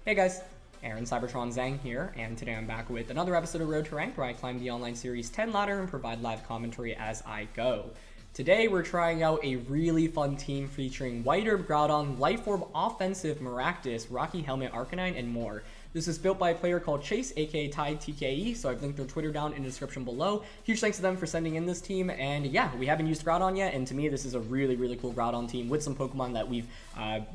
Hey guys, Aaron Cybertron Zhang here, and today I'm back with another episode of Road to Ranked where I climb the online series 10 ladder and provide live commentary as I go. Today we're trying out a really fun team featuring White Herb Groudon, Life Orb Offensive Maractus, Rocky Helmet Arcanine, and more. This is built by a player called Chase, aka Tide TKE, so I've linked their Twitter down in the description below. Huge thanks to them for sending in this team, and yeah, we haven't used Groudon yet, and to me this is a really cool Groudon team with some Pokemon that we've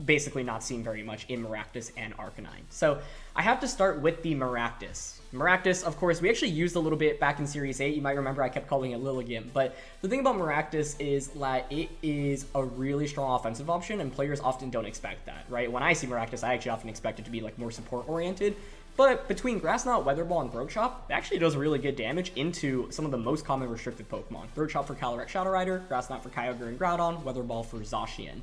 basically not seen very much in Maractus and Arcanine. So I have to start with the Maractus. Maractus, of course, we actually used a little bit back in Series 8. You might remember I kept calling it Lilligant, but the thing about Maractus is that it is a really strong offensive option, and players often don't expect that, right? When I see Maractus, I actually often expect it to be like more support-oriented, but between Grass Knot, Weather Ball, and Throat Chop, it actually does really good damage into some of the most common restricted Pokemon. Throat Chop for Calyrex Shadow Rider, Grass Knot for Kyogre and Groudon, Weather Ball for Zacian.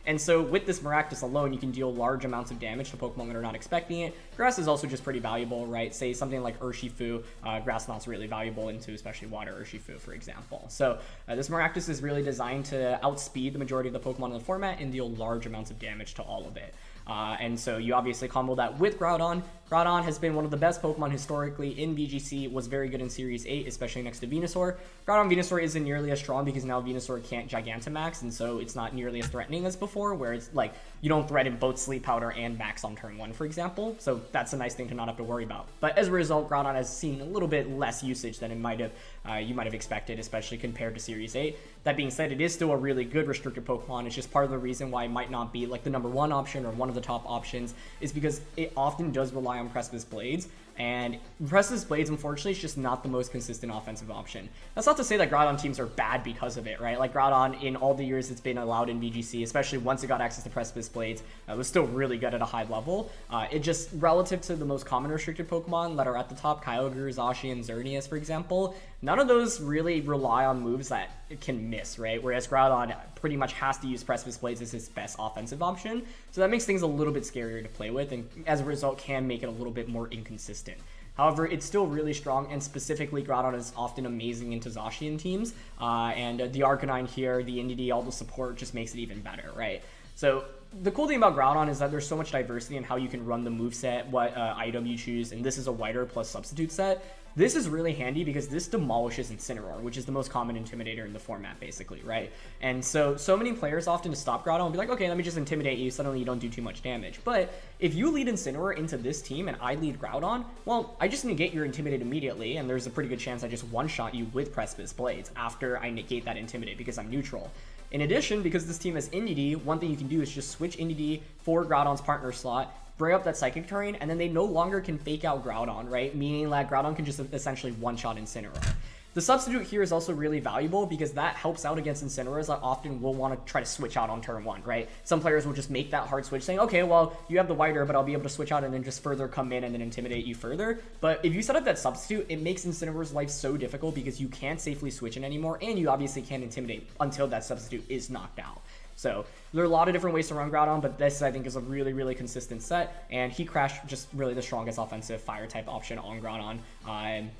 And so with this Maractus alone, you can deal large amounts of damage to Pokemon that are not expecting it. Grass is also just pretty valuable, right? Say something like Urshifu, Grass Knot's really valuable into especially Water Urshifu, for example. So this Maractus is really designed to outspeed the majority of the Pokemon in the format and deal large amounts of damage to all of it. And so you obviously combo that with Groudon. Groudon has been one of the best Pokemon historically in VGC, was very good in Series 8, especially next to Venusaur. Groudon Venusaur isn't nearly as strong because now Venusaur can't Gigantamax, and so it's not nearly as threatening as before, where it's like you don't threaten both Sleep Powder and Max on turn 1, for example. So that's a nice thing to not have to worry about. But as a result, Groudon has seen a little bit less usage than it might have you might have expected, especially compared to Series 8. That being said, it is still a really good restricted Pokemon. It's just part of the reason why it might not be like the #1 option or one of the top options is because it often does rely on Precipice Blades, and Precipice Blades, unfortunately, is just not the most consistent offensive option. That's not to say that Groudon teams are bad because of it, right? Like Groudon, in all the years it's been allowed in VGC, especially once it got access to Precipice Blades, was still really good at a high level. It just, relative to the most common restricted Pokemon that are at the top, Kyogre, Zacian, Xerneas, for example, none of those really rely on moves that it can miss, right? Whereas Groudon pretty much has to use Precipice Blades as his best offensive option. So that makes things a little bit scarier to play with, and as a result can make it a little bit more inconsistent. However, it's still really strong, and specifically Groudon is often amazing into Zacian teams, and the Arcanine here, the Indeedee, all the support just makes it even better, right? So the cool thing about Groudon is that there's so much diversity in how you can run the moveset, what item you choose, and this is a White Herb plus substitute set. This is really handy because this demolishes Incineroar, which is the most common intimidator in the format, basically, right? And so many players often to stop Groudon will be like, okay, let me just intimidate you, suddenly you don't do too much damage. But if you lead Incineroar into this team and I lead Groudon, well, I just negate your Intimidate immediately, and there's a pretty good chance I just one-shot you with Precipice Blades after I negate that Intimidate because I'm neutral. In addition, because this team has Indeedee, one thing you can do is just switch Indeedee for Groudon's partner slot, bring up that Psychic Terrain, and then they no longer can fake out Groudon, right? Meaning that Groudon can just essentially one-shot Incineroar. The substitute here is also really valuable because that helps out against Incineroars that often will want to try to switch out on turn 1, right? Some players will just make that hard switch saying, okay, well, you have the White Herb, but I'll be able to switch out and then just further come in and then intimidate you further. But if you set up that substitute, it makes Incineroar's life so difficult because you can't safely switch in anymore, and you obviously can't intimidate until that substitute is knocked out. So there are a lot of different ways to run Groudon, but this I think is a really consistent set, and Heat Crash just really the strongest offensive fire type option on Groudon.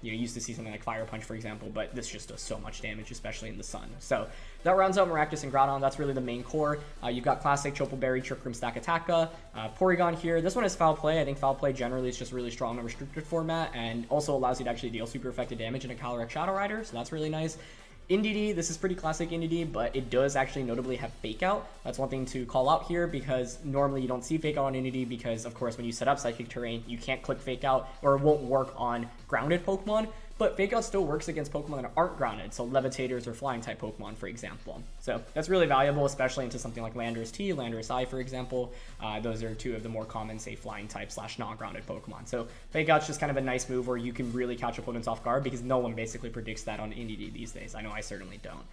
You used to see something like Fire Punch, for example, but this just does so much damage, especially in the sun. So that rounds out Maractus and Groudon. That's really the main core. You've got classic Chople Berry, Trick Room, Stakataka, Porygon here. This one is Foul Play. I think Foul Play generally is just really strong in a restricted format, and also allows you to actually deal super effective damage in a Calyrex Shadow Rider, so that's really nice. Indeedee, this is pretty classic Indeedee, but it does actually notably have Fake Out. That's one thing to call out here because normally you don't see Fake Out on Indeedee because, of course, when you set up Psychic Terrain, you can't click Fake Out or it won't work on grounded Pokemon. But Fake Out still works against Pokemon that aren't grounded, so Levitators or Flying type Pokemon, for example. So that's really valuable, especially into something like Landorus-T, Landorus-I, for example. Those are two of the more common, say, Flying type / non-grounded Pokemon. So Fake Out's just kind of a nice move where you can really catch opponents off guard because no one basically predicts that on Indeedee these days. I know I certainly don't.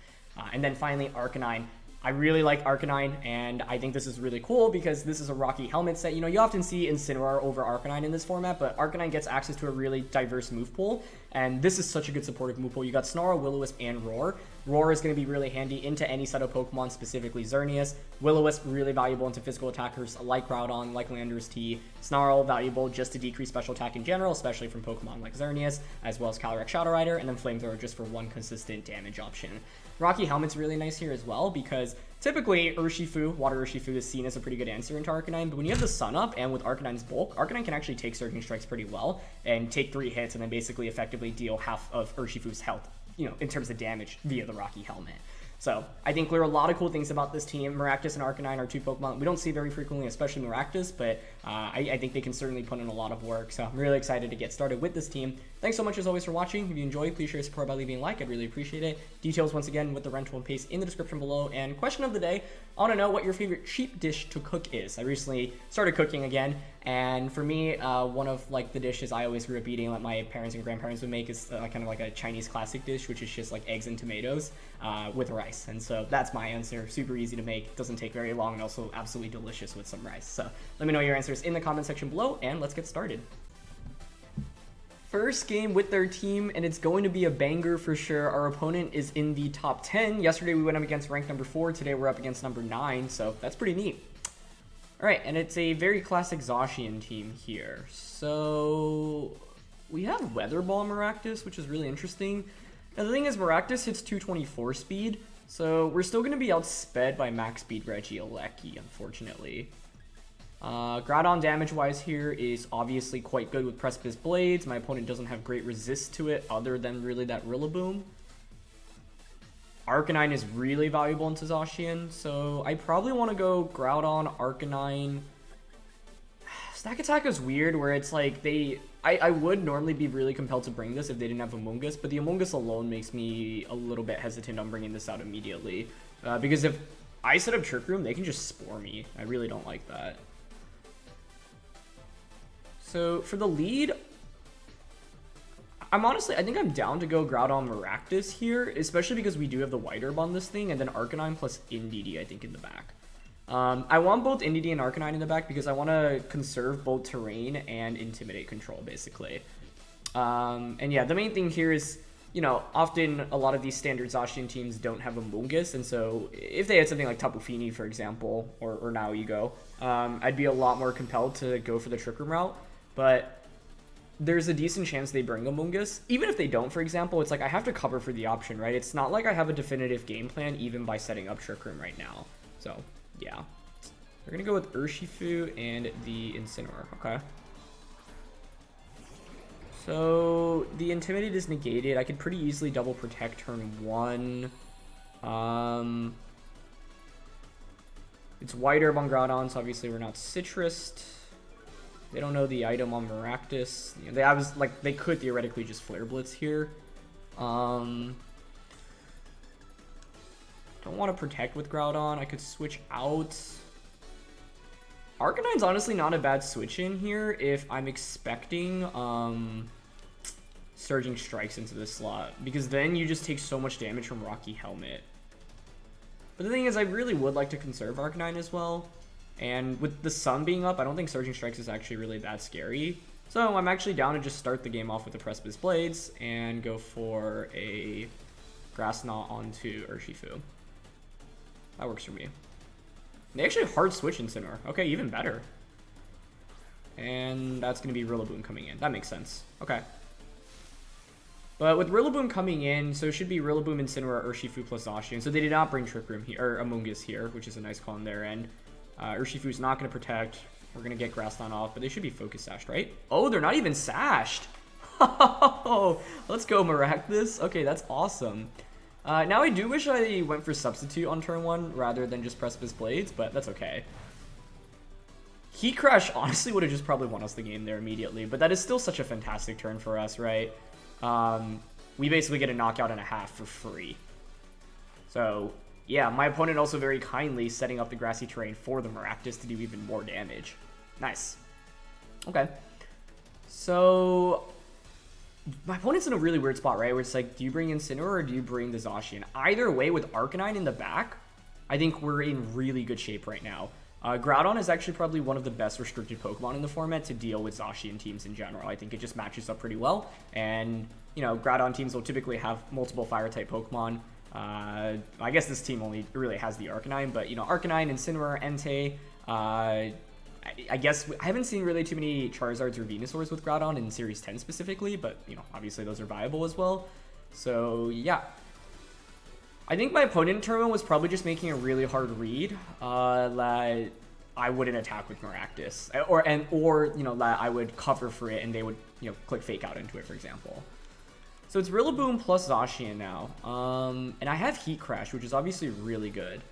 And then finally, Arcanine. I really like Arcanine, and I think this is really cool because this is a Rocky Helmet set. You know, you often see Incineroar over Arcanine in this format, but Arcanine gets access to a really diverse move pool, and this is such a good supportive move pool. You got Snarl, Will-O-Wisp, and Roar. Roar is going to be really handy into any set of Pokemon, specifically Xerneas. Will-O-Wisp, really valuable into physical attackers like Groudon, like Landorus-T. Snarl, valuable just to decrease special attack in general, especially from Pokemon like Xerneas, as well as Calyrex Shadow Rider, and then Flamethrower just for one consistent damage option. Rocky Helmet's really nice here as well, because typically Urshifu, Water Urshifu, is seen as a pretty good answer into Arcanine, but when you have the Sun Up, and with Arcanine's bulk, Arcanine can actually take Surging Strikes pretty well, and take 3 hits, and then basically effectively deal half of Urshifu's health, you know, in terms of damage via the Rocky Helmet. So I think there are a lot of cool things about this team. Maractus and Arcanine are 2 Pokemon we don't see very frequently, especially Maractus, but I think they can certainly put in a lot of work. So I'm really excited to get started with this team. Thanks so much as always for watching. If you enjoyed, please share your support by leaving a like. I'd really appreciate it. Details once again with the rental and paste in the description below. And question of the day, I want to know what your favorite cheap dish to cook is. I recently started cooking again, and for me, one of like the dishes I always grew up eating, like my parents and grandparents would make, is kind of like a Chinese classic dish, which is just like eggs and tomatoes with rice. And so that's my answer. Super easy to make, doesn't take very long, and also absolutely delicious with some rice. So let me know your answers in the comment section below, and let's get started. First game with their team, and it's going to be a banger for sure. Our opponent is in the top 10. Yesterday we went up against rank number 4. Today we're up against number 9, so that's pretty neat. Alright, and it's a very classic Zacian team here. So we have Weather Ball Maractus, which is really interesting. And the thing is, Maractus hits 224 speed, so we're still going to be outsped by max speed Regieleki, unfortunately. Groudon damage-wise here is obviously quite good with Precipice Blades. My opponent doesn't have great resist to it other than really that Rillaboom. Arcanine is really valuable into Zacian, so I probably want to go Groudon, Arcanine. Stakataka is weird, where it's like I would normally be really compelled to bring this if they didn't have Amoonguss, but the Amoonguss alone makes me a little bit hesitant on bringing this out immediately. Because if I set up Trick Room, they can just Spore me. I really don't like that. So for the lead, I think I'm down to go Groudon Maractus here, especially because we do have the White Herb on this thing, and then Arcanine plus Indeedee, I think, in the back. I want both Indeedee and Arcanine in the back because I want to conserve both Terrain and Intimidate control, basically. And yeah, the main thing here is, you know, often a lot of these standard Zacian teams don't have Amoonguss, and so if they had something like Tapu Fini, for example, or Now You Go, I'd be a lot more compelled to go for the Trick Room route. But there's a decent chance they bring Amoonguss. Even if they don't, for example, it's like I have to cover for the option, right? It's not like I have a definitive game plan even by setting up Trick Room right now. So, yeah. We're going to go with Urshifu and the Incineroar. Okay. So, the Intimidate is negated. I could pretty easily double protect turn 1. It's White Herb on Groudon, so obviously we're not Citrused. They don't know the item on Maractus. You know, they could theoretically just Flare Blitz here. Don't want to protect with Groudon. I could switch out. Arcanine's honestly not a bad switch in here if I'm expecting Surging Strikes into this slot, because then you just take so much damage from Rocky Helmet. But the thing is, I really would like to conserve Arcanine as well. And with the sun being up, I don't think Surging Strikes is actually really that scary. So I'm actually down to just start the game off with the Precipice Blades and go for a Grass Knot onto Urshifu. That works for me. They actually hard switch Incineroar. Okay, even better. And that's going to be Rillaboom coming in. That makes sense. Okay. But with Rillaboom coming in, so it should be Rillaboom, Incineroar, Urshifu plus Zacian. So they did not bring Trick Room here, or Amoonguss here, which is a nice call on their end. Urshifu's not going to protect. We're going to get Grass Knot off, but they should be Focus Sashed, right? Oh, they're not even Sashed. Let's go, Maractus. Okay, that's awesome. Now I do wish I went for Substitute on turn 1 rather than just Precipice Blades, but that's okay. Heat Crash honestly would have just probably won us the game there immediately, but that is still such a fantastic turn for us, right? We basically get a knockout and a half for free. So yeah, my opponent also very kindly setting up the grassy terrain for the Maractus to do even more damage. Nice. Okay. So my opponent's in a really weird spot, right? Where it's like, do you bring Incineroar or do you bring the Zacian? Either way, with Arcanine in the back, I think we're in really good shape right now. Groudon is actually probably one of the best restricted Pokemon in the format to deal with Zacian teams in general. I think it just matches up pretty well. And, you know, Groudon teams will typically have multiple Fire-type Pokemon. I guess this team only really has the Arcanine, but, you know, Arcanine, Incineroar, Entei. I guess I haven't seen really too many Charizards or Venusaurs with Groudon in Series 10 specifically, but, you know, obviously those are viable as well. So, yeah. I think my opponent in turn 1 was probably just making a really hard read that I wouldn't attack with Maractus, or you know, that I would cover for it and they would, you know, click Fake Out into it, for example. So it's Rillaboom plus Zacian now, and I have Heat Crash, which is obviously really good.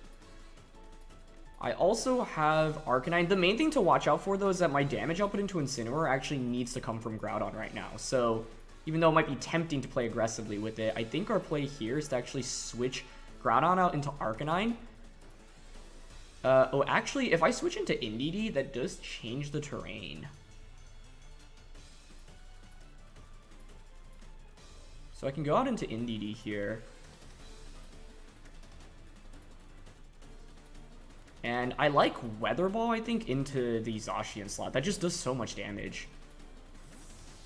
I also have Arcanine. The main thing to watch out for, though, is that my damage output into Incineroar actually needs to come from Groudon right now. So even though it might be tempting to play aggressively with it, I think our play here is to actually switch Groudon out into Arcanine. Oh, actually, if I switch into Indeedee, that does change the terrain. So I can go out into Indeedee here. And I like Weather Ball, I think, into the Zacian slot. That just does so much damage.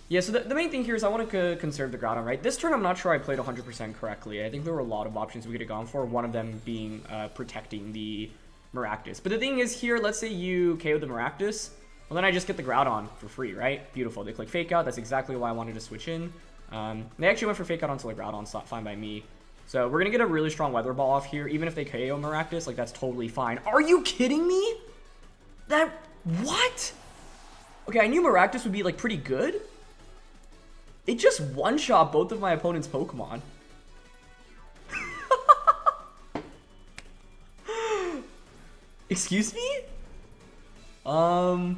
Yeah, so the main thing here is I want to conserve the Groudon, right? This turn, I'm not sure I played 100% correctly. I think there were a lot of options we could have gone for, one of them being protecting the Maractus. But the thing is here, let's say you KO the Maractus, well, then I just get the Groudon for free, right? Beautiful. They click Fake Out. That's exactly why I wanted to switch in. They actually went for Fake Out onto the Groudon slot, fine by me. So we're going to get a really strong Weather Ball off here. Even if they KO Maractus, like, that's totally fine. Are you kidding me? What? Okay, I knew Maractus would be, like, pretty good. It just one-shot both of my opponent's Pokemon. Excuse me? I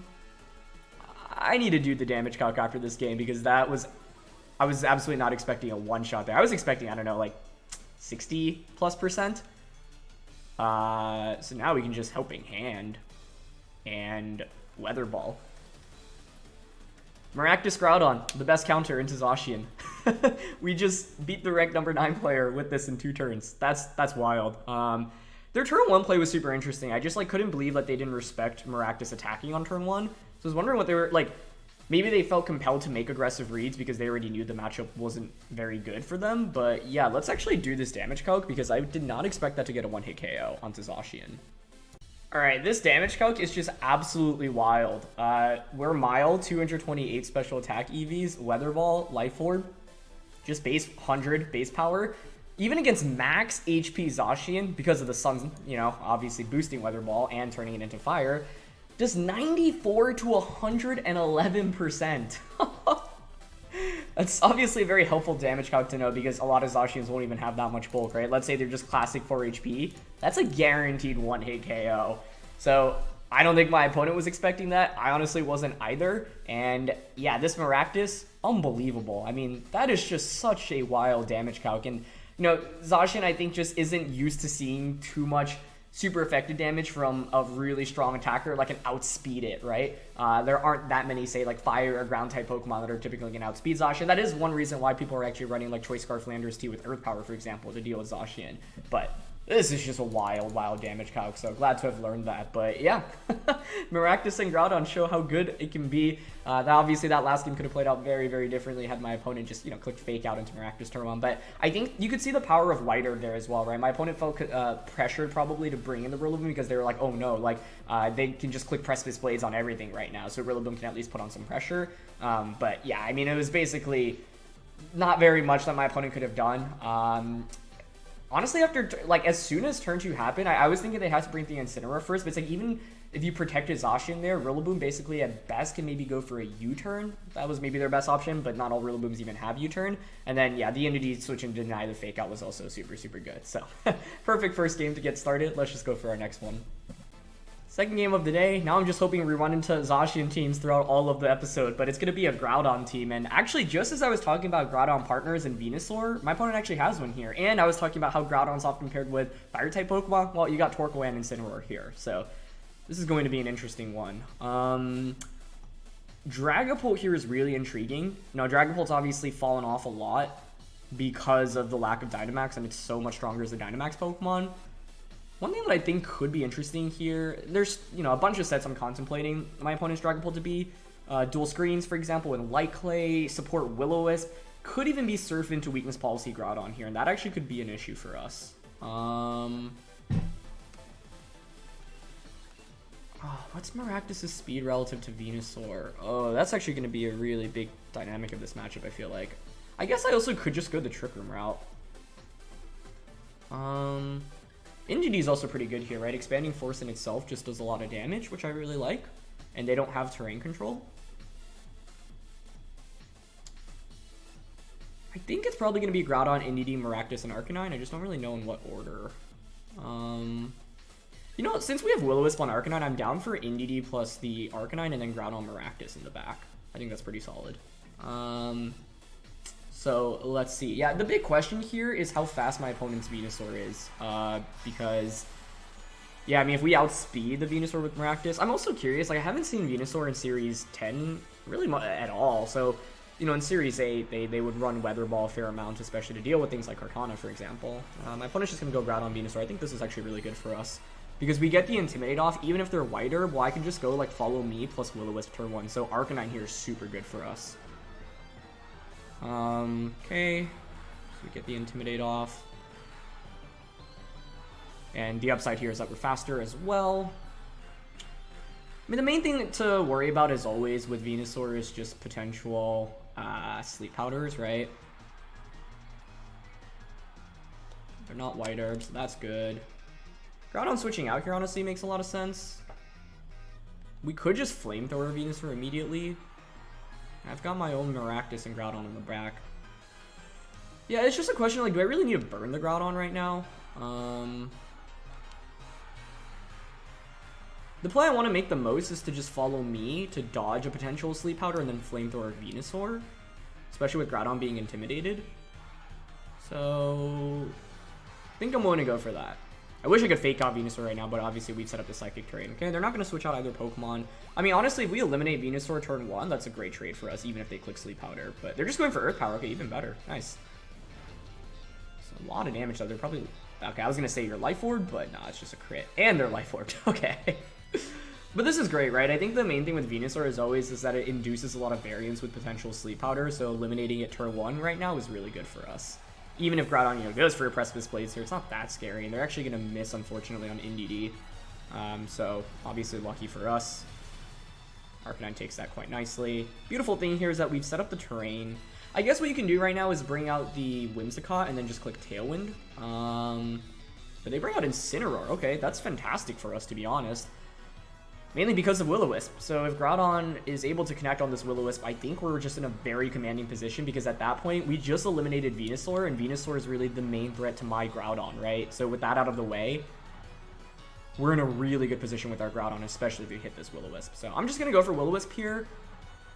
need to do the damage calc after this game because I was absolutely not expecting a one-shot there. I was expecting, I don't know, like 60+%. So now we can just Helping Hand and Weather Ball. Maractus Groudon, the best counter into Zacian. We just beat the ranked number 9 player with this in 2 turns. That's wild. Their turn 1 play was super interesting. I just like couldn't believe that they didn't respect Maractus attacking on turn 1. So I was wondering what they were like. Maybe they felt compelled to make aggressive reads because they already knew the matchup wasn't very good for them. But yeah, let's actually do this damage calc because I did not expect that to get a one-hit KO onto Zacian. Alright, this damage calc is just absolutely wild. We're mild, 228 special attack EVs, Weather Ball, Life Orb, just base 100 base power. Even against max HP Zacian, because of the sun, you know, obviously boosting Weather Ball and turning it into fire, does 94 to 111%. That's obviously a very helpful damage calc to know because a lot of Zacians won't even have that much bulk, right? Let's say they're just classic 4 HP. That's a guaranteed one-hit KO. So I don't think my opponent was expecting that. I honestly wasn't either. And yeah, this Maractus, unbelievable. I mean, that is just such a wild damage calc. And, you know, Zacian, I think, just isn't used to seeing too much super effective damage from a really strong attacker like an outspeed it, right? There aren't that many, say, like fire or ground type Pokemon that are typically going to outspeed Zacian. That is one reason why people are actually running like Choice Scarf Landorus-T with Earth Power, for example, to deal with Zacian. But this is just a wild damage calc, so glad to have learned that. But yeah, Maractus and Groudon show how good it can be. Obviously, that last game could have played out very differently had my opponent just, you know, clicked Fake Out into Maractus turn 1. But I think you could see the power of White Herb there as well, right? My opponent felt pressured probably to bring in the Rillaboom because they were like, oh no, like they can just click Precipice Blades on everything right now, so Rillaboom can at least put on some pressure. But yeah, I mean, it was basically not very much that my opponent could have done. Honestly, after, like, as soon as turn 2 happened, I was thinking they had to bring the Incineroar first, but it's like, even if you protected Zacian there, Rillaboom basically at best can maybe go for a U-turn. That was maybe their best option, but not all Rillabooms even have U-turn. And then, yeah, the Indeedee switch and deny the Fake Out was also super good. So, perfect first game to get started. Let's just go for our next one. Second game of the day. Now I'm just hoping we run into Zacian teams throughout all of the episode, but it's going to be a Groudon team. And actually, just as I was talking about Groudon partners and Venusaur, my opponent actually has one here. And I was talking about how Groudon's often paired with Fire-type Pokemon. Well, you got Torkoal and Incineroar here. So this is going to be an interesting one. Dragapult here is really intriguing. Now, Dragapult's obviously fallen off a lot because of the lack of Dynamax, and it's so much stronger as a Dynamax Pokemon. One thing that I think could be interesting here, there's, you know, a bunch of sets I'm contemplating my opponent's Dragapult to be. Dual screens, for example, with Light Clay, support Will-O-Wisp. Could even be Surf into Weakness Policy Groudon here, and that actually could be an issue for us. What's Maractus' speed relative to Venusaur? Oh, that's actually going to be a really big dynamic of this matchup, I feel like. I guess I also could just go the Trick Room route. Indeedee is also pretty good here, right? Expanding Force in itself just does a lot of damage, which I really like. And they don't have terrain control. I think it's probably going to be Groudon, Indeedee, Maractus, and Arcanine. I just don't really know in what order. You know what? Since we have Will-O-Wisp on Arcanine, I'm down for Indeedee plus the Arcanine and then Groudon, Maractus in the back. I think that's pretty solid. So let's see. Yeah, the big question here is how fast my opponent's Venusaur is. Because, yeah, I mean, if we outspeed the Venusaur with Maractus, I'm also curious. Like, I haven't seen Venusaur in Series 10 really at all. So, you know, in Series 8, they would run Weather Ball a fair amount, especially to deal with things like Arcana, for example. My opponent's just going to go Groudon, Venusaur. I think this is actually really good for us. Because we get the Intimidate off, even if they're wider, well, I can just go, like, Follow Me plus Will-O-Wisp turn 1. So Arcanine here is super good for us. Okay. So we get the Intimidate off. And the upside here is that we're faster as well. I mean, the main thing to worry about, as always, with Venusaur is just potential Sleep Powders, right? They're not wider, so that's good. Groudon switching out here honestly makes a lot of sense. We could just Flamethrower Venusaur immediately. I've got my own Maractus and Groudon in the back. Yeah, it's just a question, like, do I really need to burn the Groudon right now? The play I want to make the most is to just Follow Me to dodge a potential Sleep Powder and then Flamethrower Venusaur. Especially with Groudon being intimidated. So I think I'm going to go for that. I wish I could fake out Venusaur right now, but obviously we've set up the Psychic terrain. Okay, they're not going to switch out either Pokemon. I mean, honestly, if we eliminate Venusaur turn 1, that's a great trade for us, even if they click Sleep Powder. But they're just going for Earth Power. Okay, even better. Nice. So a lot of damage, though. They're probably... Okay, I was going to say your Life Orb, but nah, it's just a crit. And they're Life Orbed. Okay. But this is great, right? I think the main thing with Venusaur is always is that it induces a lot of variance with potential Sleep Powder, so eliminating it turn 1 right now is really good for us. Even if Groudon, you know, goes for a Precipice Blades here, it's not that scary, and they're actually going to miss, unfortunately, on Indeedee. So, obviously lucky for us. Arcanine takes that quite nicely. Beautiful thing here is that we've set up the terrain. I guess what you can do right now is bring out the Whimsicott and then just click Tailwind. But they bring out Incineroar. Okay, that's fantastic for us, to be honest. Mainly because of Will-O-Wisp. So if Groudon is able to connect on this Will-O-Wisp, I think we're just in a very commanding position, because at that point, we just eliminated Venusaur, and Venusaur is really the main threat to my Groudon, right? So with that out of the way, we're in a really good position with our Groudon, especially if we hit this Will-O-Wisp. So I'm just going to go for Will-O-Wisp here,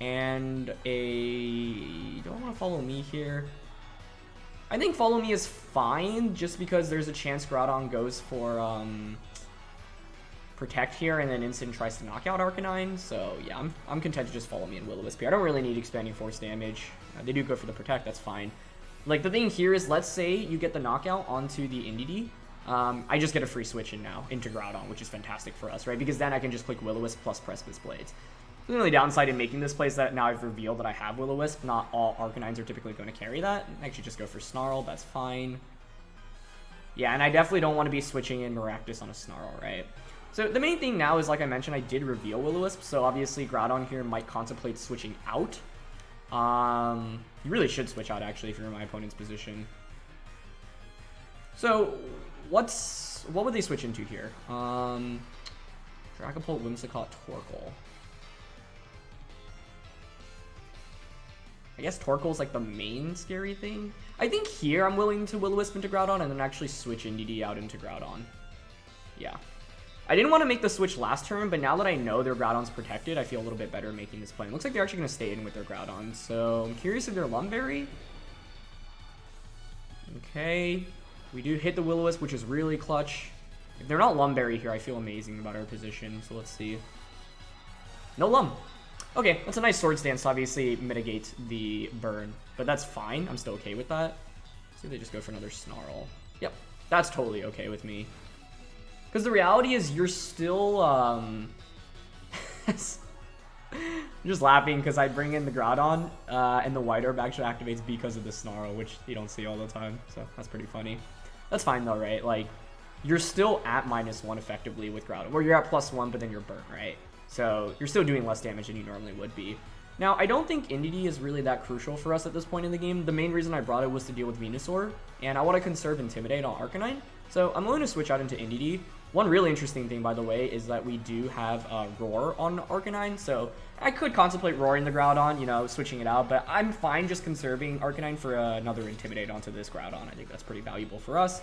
and do I want to Follow Me here? I think Follow Me is fine, just because there's a chance Groudon goes for Protect here, and then Instant tries to knock out Arcanine. So yeah, I'm content to just Follow Me and Will-O-Wisp here. I don't really need Expanding Force damage. They do go for the Protect, that's fine. Like, the thing here is, let's say you get the knockout onto the Indeedee. I just get a free switch in now into Groudon, which is fantastic for us, right? Because then I can just click Will-O-Wisp plus Precipice Blades. The only downside in making this play is that now I've revealed that I have Will-O-Wisp. Not all Arcanines are typically going to carry that. I actually just go for Snarl, that's fine. Yeah, and I definitely don't want to be switching in Maractus on a Snarl, right? So the main thing now is, like I mentioned, I did reveal Will-O-Wisp, so obviously Groudon here might contemplate switching out. You really should switch out, actually, if you're in my opponent's position. So what would they switch into here? Dragapult, Whimsicott, Torkoal. I guess Torkoal's like the main scary thing. I think here I'm willing to Will-O-Wisp into Groudon and then actually switch Indeedee out into Groudon. Yeah. I didn't want to make the switch last turn, but now that I know their Groudon's protected, I feel a little bit better making this play. It looks like they're actually going to stay in with their Groudon, so I'm curious if they're Lumberry. Okay. We do hit the Will-O-Wisp, which is really clutch. If they're not Lumberry here, I feel amazing about our position, so let's see. No Lum. Okay, that's a nice Swords Dance to obviously mitigate the burn, but that's fine. I'm still okay with that. Let's see if they just go for another Snarl. Yep, that's totally okay with me. Because the reality is you're still, I'm just laughing because I bring in the Groudon, and the White Orb actually activates because of the Snarl, which you don't see all the time, so that's pretty funny. That's fine though, right? Like, you're still at -1 effectively with Groudon, or you're at +1, but then you're burnt, right? So you're still doing less damage than you normally would be. Now, I don't think Indeedee is really that crucial for us at this point in the game. The main reason I brought it was to deal with Venusaur, and I want to conserve Intimidate on Arcanine, so I'm willing to switch out into Indeedee. One really interesting thing, by the way, is that we do have Roar on Arcanine, so I could contemplate roaring the Groudon, you know, switching it out, but I'm fine just conserving Arcanine for another Intimidate onto this Groudon. I think that's pretty valuable for us.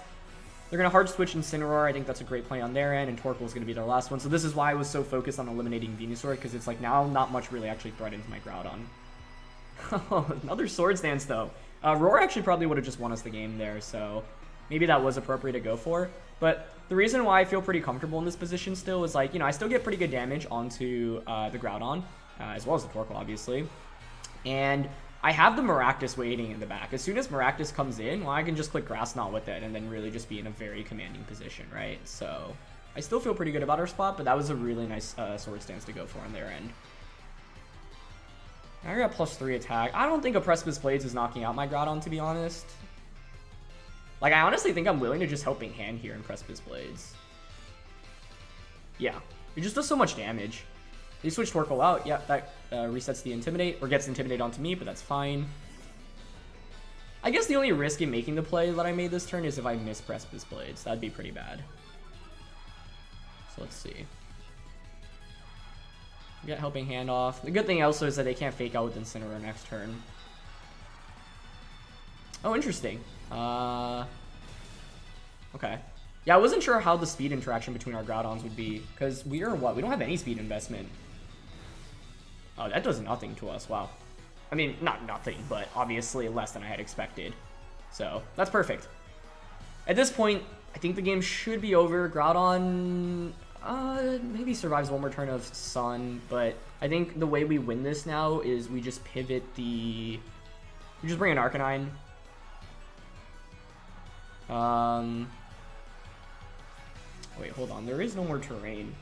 They're going to hard switch Incineroar. I think that's a great play on their end, and Torkoal is going to be their last one. So this is why I was so focused on eliminating Venusaur, because it's like now not much really actually threatens my Groudon. Another Swords Dance, though. Roar actually probably would have just won us the game there, so maybe that was appropriate to go for. But the reason why I feel pretty comfortable in this position still is, like, you know, I still get pretty good damage onto the Groudon, as well as the Torkoal, obviously. And I have the Maractus waiting in the back. As soon as Maractus comes in, well, I can just click Grass Knot with it and then really just be in a very commanding position, right? So I still feel pretty good about our spot, but that was a really nice Sword Stance to go for on their end. I got +3 attack. I don't think a Precipice Blades is knocking out my Groudon, to be honest. Like, I honestly think I'm willing to just Helping Hand here in Precipice Blades. Yeah, it just does so much damage. They switch Torkoal out. Yeah, that resets the Intimidate, or gets Intimidate onto me, but that's fine. I guess the only risk in making the play that I made this turn is if I miss Precipice Blades. That'd be pretty bad. So let's see. Get Helping Hand off. The good thing also is that they can't Fake Out with Incineroar next turn. Oh, interesting. Okay. Yeah, I wasn't sure how the speed interaction between our Groudons would be, because we are what? We don't have any speed investment. Oh, that does nothing to us. Wow. I mean, not nothing, but obviously less than I had expected. So, that's perfect. At this point, I think the game should be over. Groudon maybe survives one more turn of Sun, but I think the way we win this now is we just pivot the... We just bring an Arcanine. Wait, hold on. There is no more terrain.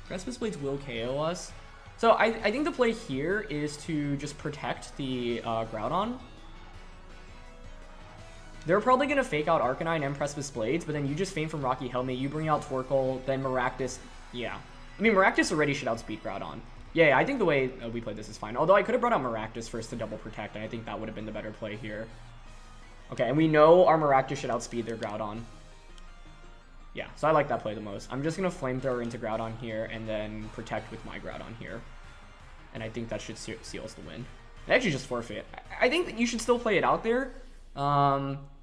Precipice Blades will KO us. So I think the play here is to just protect the Groudon. They're probably going to Fake Out Arcanine and Precipice Blades, but then you just feign from Rocky Helmet, you bring out Torkoal, then Maractus. Yeah. I mean, Maractus already should outspeed Groudon. Yeah, I think the way we played this is fine. Although I could have brought out Maractus first to double protect, and I think that would have been the better play here. Okay, and we know our Maractus should outspeed their Groudon. Yeah, so I like that play the most. I'm just going to Flamethrower into Groudon here, and then protect with my Groudon here. And I think that should seal us the win. I actually just forfeit. I think that you should still play it out there.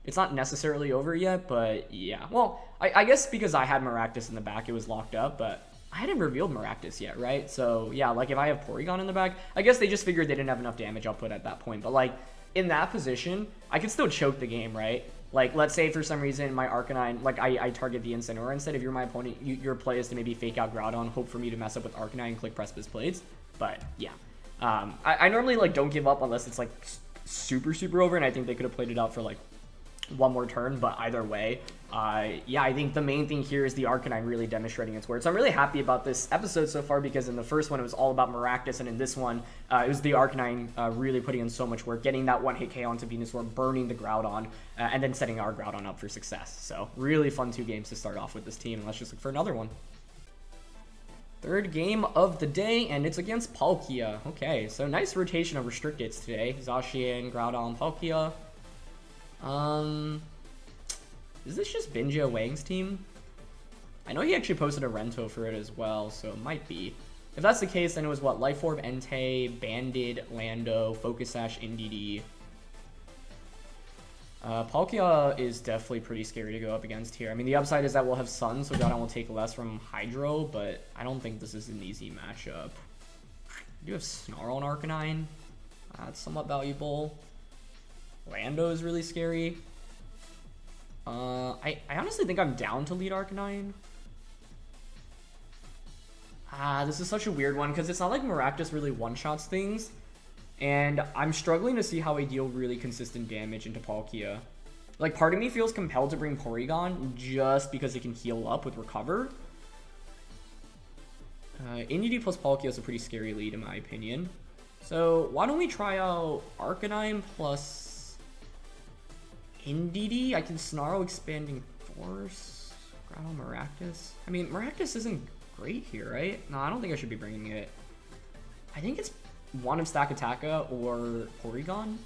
It's not necessarily over yet, but yeah. Well, I guess because I had Maractus in the back, it was locked up, but I hadn't revealed Maractus yet, right? So yeah, like if I have Porygon in the back, I guess they just figured they didn't have enough damage output at that point. But like in that position, I could still choke the game, right? Like let's say for some reason my Arcanine, like I target the Incineroar instead. If you're my opponent, your play is to maybe Fake Out Groudon, hope for me to mess up with Arcanine and click Precipice Blades. But yeah, I normally like don't give up unless it's like super over, and I think they could have played it out for like one more turn, but either way, yeah, I think the main thing here is the Arcanine really demonstrating its worth. So I'm really happy about this episode so far, because in the first one it was all about Maractus, and in this one it was the Arcanine really putting in so much work, getting that one-hit KO onto Venusaur, burning the Groudon, and then setting our Groudon up for success. So really fun 2 games to start off with this team, and let's just look for another one. Third game of the day, and it's against Palkia. Okay, so nice rotation of restricteds today. Zacian, Groudon, Palkia. Is this just Binja Wang's team? I know he actually posted a Rento for it as well, so it might be. If that's the case, then it was what? Life Orb, Entei, Banded, Lando, Focus Sash, Indeedee. Palkia is definitely pretty scary to go up against here. I mean, the upside is that we'll have Sun, so Groudon will take less from Hydro, but I don't think this is an easy matchup. You have Snarl and Arcanine. That's somewhat valuable. Lando is really scary. I honestly think I'm down to lead Arcanine. This is such a weird one, because it's not like Maractus really one-shots things. And I'm struggling to see how I deal really consistent damage into Palkia. Like, part of me feels compelled to bring Porygon just because it can heal up with Recover. Indeedee plus Palkia is a pretty scary lead in my opinion. So why don't we try out Arcanine plus Indeedee? I can Snarl Expanding Force. Groudon Maractus. I mean, Maractus isn't great here, right? No, I don't think I should be bringing it. I think it's one of Stakataka or Porygon.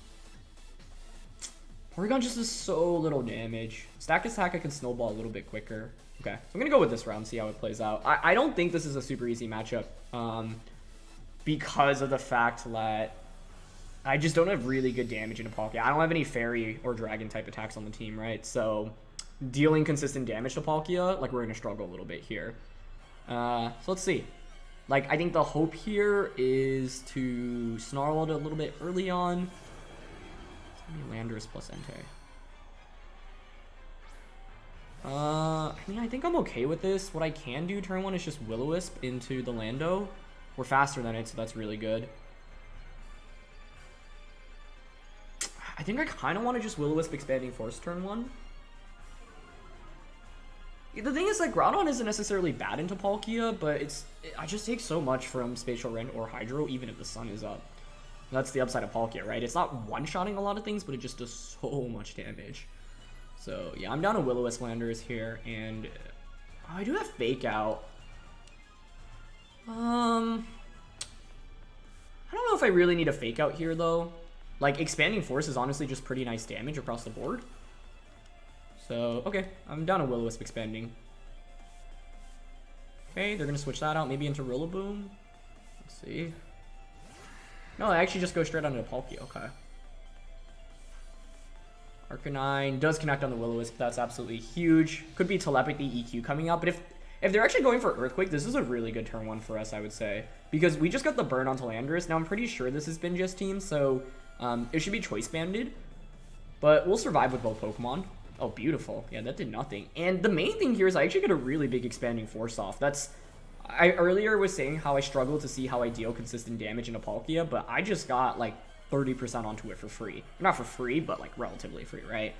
Porygon just does so little damage. Stakataka can snowball a little bit quicker. Okay, so I'm going to go with this round, see how it plays out. I don't think this is a super easy matchup because of the fact that I just don't have really good damage in a Palkia. I don't have any Fairy or Dragon type attacks on the team, right? So dealing consistent damage to Palkia, like, we're going to struggle a little bit here. So let's see. Like, I think the hope here is to Snarl it a little bit early on. It's going to be Landorus plus Entei. I mean, I think I'm okay with this. What I can do turn one is just Will-O-Wisp into the Lando. We're faster than it, so that's really good. I think I kind of want to just Will-O-Wisp Expanding Force turn one. The thing is, like, Groudon isn't necessarily bad into Palkia, but I just take so much from Spatial Rend or Hydro, even if the sun is up. That's the upside of Palkia, right? It's not one-shotting a lot of things, but it just does so much damage. So, yeah, I'm down to Will-O-Wisp Landorus here, and I do have Fake Out. I don't know if I really need a Fake Out here, though. Like, Expanding Force is honestly just pretty nice damage across the board. So, okay, I'm down to Will-O-Wisp Expanding. Okay, they're going to switch that out, maybe into Rillaboom. Let's see. No, I actually just go straight onto the Palkia, okay. Arcanine does connect on the Will-O-Wisp. That's absolutely huge. Could be Telepathy EQ coming out, but if they're actually going for Earthquake, this is a really good turn one for us, I would say. Because we just got the burn onto Landorus. Now, I'm pretty sure this has been just team, so it should be choice banded. But we'll survive with both Pokemon. Oh, beautiful. Yeah, that did nothing. And the main thing here is I actually get a really big Expanding Force off. I earlier was saying how I struggle to see how I deal consistent damage in a Palkia, but I just got, like, 30% onto it for free. Not for free, but, like, relatively free, right?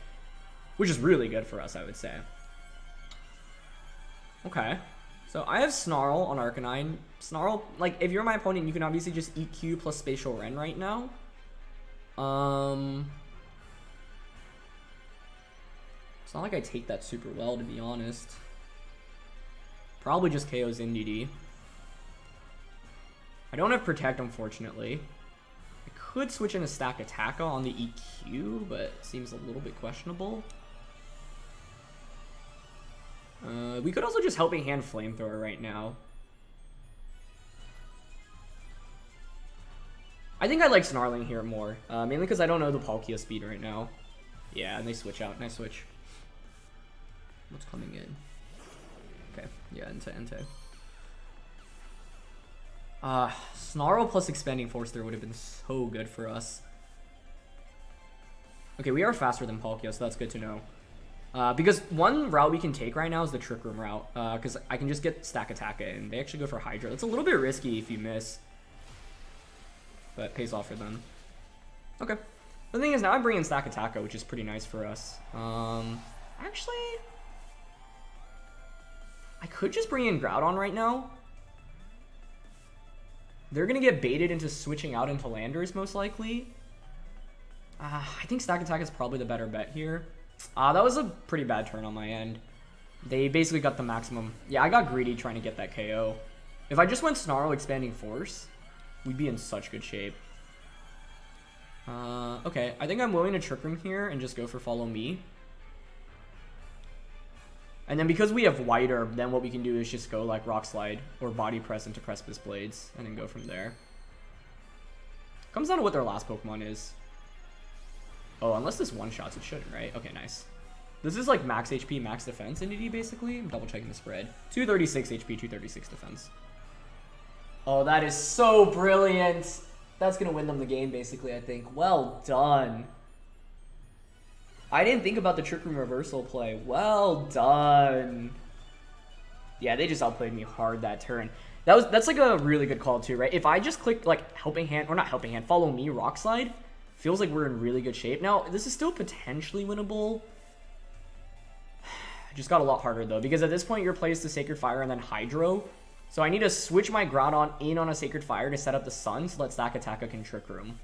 Which is really good for us, I would say. Okay. So I have Snarl on Arcanine. Snarl, like, if you're my opponent, you can obviously just EQ plus Spatial Rend right now. It's not like I take that super well, to be honest. Probably just KO's Indeedee. I don't have Protect, unfortunately. I could switch in a Stakataka on the EQ, but it seems a little bit questionable. We could also just Helping Hand Flamethrower right now. I think I like Snarling here more, mainly because I don't know the Palkia speed right now. Yeah, and they switch out. Nice switch. What's coming in? Okay, yeah, Entei. Snarl plus Expanding Force there would have been so good for us. Okay, we are faster than Palkia, so that's good to know. Because one route we can take right now is the Trick Room route, because I can just get Stakataka, and they actually go for Hydra. That's a little bit risky if you miss, but it pays off for them. Okay. The thing is, now I'm bringing Stakataka, which is pretty nice for us. Actually, I could just bring in Groudon right now. They're going to get baited into switching out into Landorus, most likely. I think Stakataka is probably the better bet here. That was a pretty bad turn on my end. They basically got the maximum. Yeah, I got greedy trying to get that KO. If I just went Snarl Expanding Force, we'd be in such good shape. Okay, I think I'm willing to Trick Room here and just go for Follow Me. And then because we have White Herb, then what we can do is just go like Rock Slide or Body Press into Precipice Blades and then go from there. Comes down to what their last Pokemon is. Oh, unless this one-shots, it shouldn't, right? Okay, nice. This is like max HP, max defense Indeedee, basically. I'm double-checking the spread. 236 HP, 236 defense. Oh, that is so brilliant. That's going to win them the game, basically, I think. Well done. I didn't think about the Trick Room reversal play. Well done. Yeah, they just outplayed me hard that turn. That's like a really good call, too, right? If I just click, like, Helping Hand, or not Helping Hand, Follow Me, Rock Slide, feels like we're in really good shape. Now, this is still potentially winnable, It just got a lot harder, though, because at this point, your play is to Sacred Fire and then Hydro. So I need to switch my Groudon in on a Sacred Fire to set up the Sun so that Stakataka can Trick Room.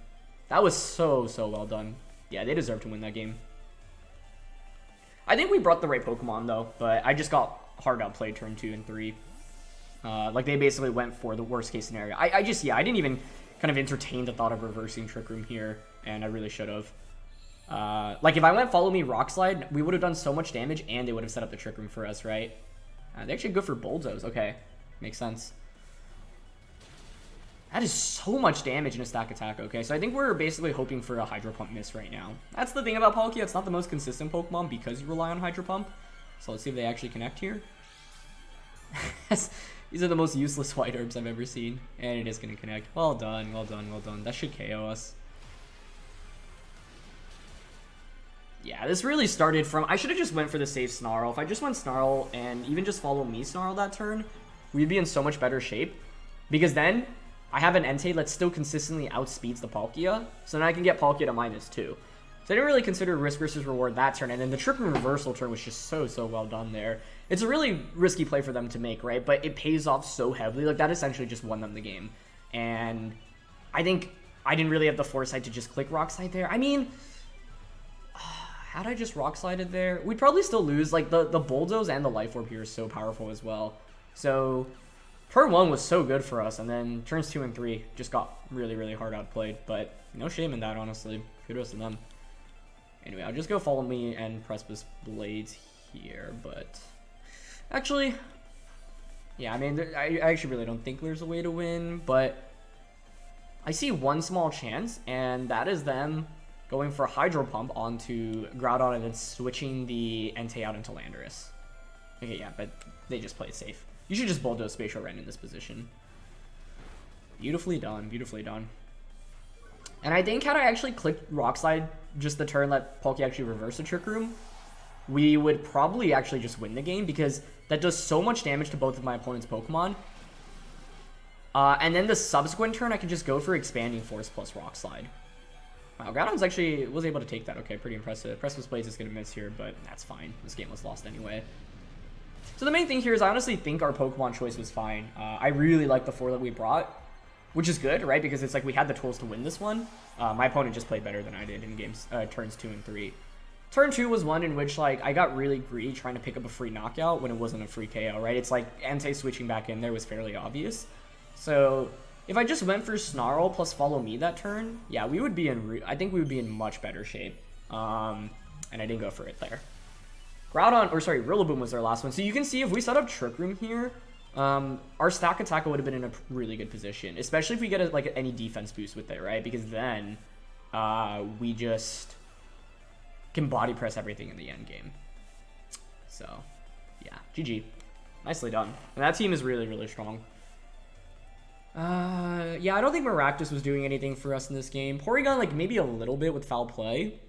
That was so well done. Yeah, they deserve to win that game. I think we brought the right Pokemon, though, but I just got hard outplayed turn 2 and 3. Like, they basically went for the worst-case scenario. I didn't even kind of entertain the thought of reversing Trick Room here, and I really should have. Like, if I went Follow Me Rock Slide, we would have done so much damage, and they would have set up the Trick Room for us, right? They actually go for Bulldozes. Okay, makes sense. That is so much damage in a Stakataka. Okay, so I think we're basically hoping for a Hydro Pump miss right now. That's the thing about Palkia. It's not the most consistent Pokemon because you rely on Hydro Pump. So let's see if they actually connect here. These are the most useless white herbs I've ever seen. And it is going to connect. Well done, well done, well done. That should KO us. Yeah, this really started from... I should have just went for the safe Snarl. If I just went Snarl and even just Follow Me Snarl that turn, we'd be in so much better shape. Because then, I have an Entei that still consistently outspeeds the Palkia. So then I can get Palkia to -2. So I didn't really consider risk versus reward that turn. And then the Trick Room reversal turn was just so well done there. It's a really risky play for them to make, right? But it pays off so heavily. Like, that essentially just won them the game. And I think I didn't really have the foresight to just click Rock Slide there. I mean... Had I just Rock Slided there, we'd probably still lose. Like, the Bulldoze and the Life Orb here is so powerful as well. So, turn 1 was so good for us, and then turns 2 and 3 just got really hard outplayed. But no shame in that, honestly. Kudos to them. Anyway, I'll just go Follow Me and Precipice Blades here, but... Actually, yeah, I mean, I actually really don't think there's a way to win, but I see one small chance, and that is them going for a Hydro Pump onto Groudon and then switching the Entei out into Landorus. Okay, yeah, but they just play it safe. You should just Bulldoze Spatial Rend in this position. Beautifully done, beautifully done. And I think had I actually clicked Rock Slide just the turn that Palkia actually reversed the Trick Room, we would probably actually just win the game because that does so much damage to both of my opponent's Pokemon. And then the subsequent turn, I can just go for Expanding Force plus Rock Slide. Wow, Groudon's actually was able to take that. Okay, pretty impressive. Precipice Blades is going to miss here, but that's fine. This game was lost anyway. So the main thing here is I honestly think our Pokemon choice was fine. I really like the 4 that we brought, which is good, right? Because it's like we had the tools to win this one. My opponent just played better than I did in games turns 2 and 3. Turn 2 was one in which like I got really greedy trying to pick up a free knockout when it wasn't a free KO, right? It's like Entei switching back in there was fairly obvious. So if I just went for Snarl plus Follow Me that turn, yeah, we would be in... I think we would be in much better shape. And I didn't go for it there. Groudon, or sorry, Rillaboom was our last one. So you can see if we set up Trick Room here, our Stakataka would have been in a really good position, especially if we get like any defense boost with it, right? Because then we just can body press everything in the end game. So yeah, GG, nicely done. And that team is really strong. Yeah, I don't think Maractus was doing anything for us in this game. Porygon, like, maybe a little bit with foul play.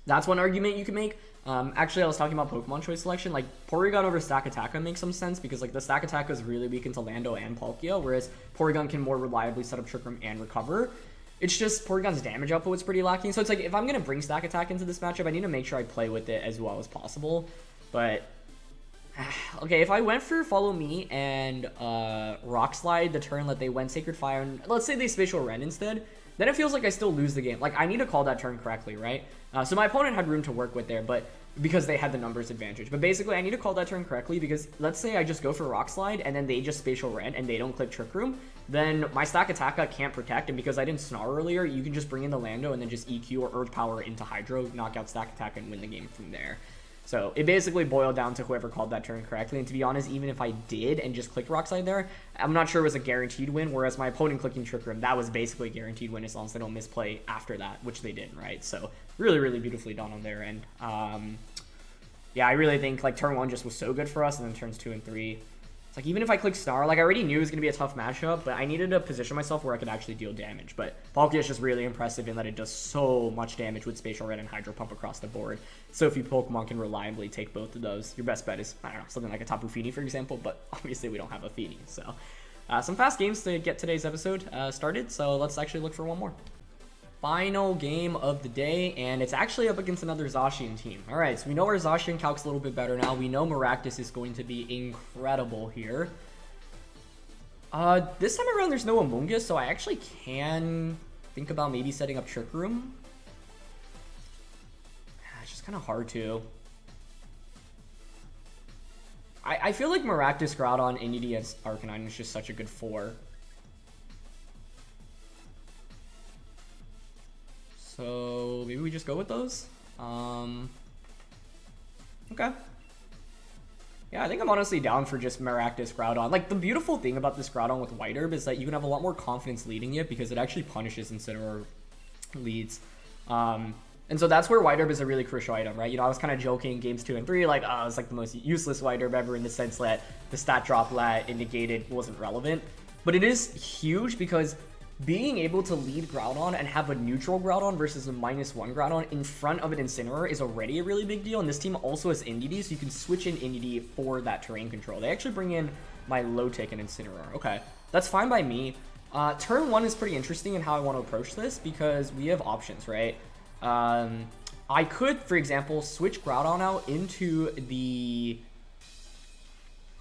That's one argument you can make. Actually, I was talking about Pokemon choice selection. Like, Porygon over Stakataka makes some sense because, like, the Stakataka is really weak into Lando and Palkia, whereas Porygon can more reliably set up Trick Room and recover. It's just Porygon's damage output is pretty lacking. So it's like, if I'm going to bring Stakataka into this matchup, I need to make sure I play with it as well as possible. But... okay, if I went for Follow Me and Rock Slide the turn that they went Sacred Fire, and let's say they Spatial Rend instead, then it feels like I still lose the game. Like, I need to call that turn correctly, right? So my opponent had room to work with there, but because they had the numbers advantage. But basically, I need to call that turn correctly because let's say I just go for Rock Slide and then they just Spatial Rend and they don't click Trick Room, then my Stakataka can't protect, and because I didn't Snarl earlier, you can just bring in the Lando and then just EQ or Urge Power into Hydro, knock out Stakataka, and win the game from there. So it basically boiled down to whoever called that turn correctly. And to be honest, even if I did and just clicked Rock Slide there, I'm not sure it was a guaranteed win. Whereas my opponent clicking Trick Room, that was basically a guaranteed win as long as they don't misplay after that, which they didn't, right? So really beautifully done on their end. Yeah, I really think like turn 1 just was so good for us, and then turns 2 and 3. It's like, even if I click Star, like I already knew it was going to be a tough matchup, but I needed to position myself where I could actually deal damage. But Palkia is just really impressive in that it does so much damage with Spatial Rend and Hydro Pump across the board. So if you Pokemon can reliably take both of those, your best bet is, I don't know, something like a Tapu Fini, for example, but obviously we don't have a Fini. So some fast games to get today's episode started, so let's actually look for one more. Final game of the day, and it's actually up against another Zacian team. Alright, so we know our Zacian calc's a little bit better now. We know Maractus is going to be incredible here. This time around there's no Amoonguss, so I actually can think about maybe setting up Trick Room. It's just kind of hard to. I feel like Maractus, Groudon, Indeedee, and Arcanine is just such a good 4. So maybe we just go with those. Okay. Yeah, I think I'm honestly down for just Maractus, Groudon. Like, the beautiful thing about this Groudon with White Herb is that you can have a lot more confidence leading it because it actually punishes Incineroar leads. And so that's where White Herb is a really crucial item, right? You know, I was kind of joking games 2 and 3, like, oh, it's like the most useless White Herb ever in the sense that the stat drop that it negated wasn't relevant. But it is huge because being able to lead Groudon and have a neutral Groudon versus a -1 Groudon in front of an Incineroar is already a really big deal. And this team also has Indeedee, so you can switch in Indeedee for that terrain control. They actually bring in Milotic and Incineroar. Okay, that's fine by me. Turn 1 is pretty interesting in how I want to approach this because we have options, right? I could, for example, switch Groudon out into the...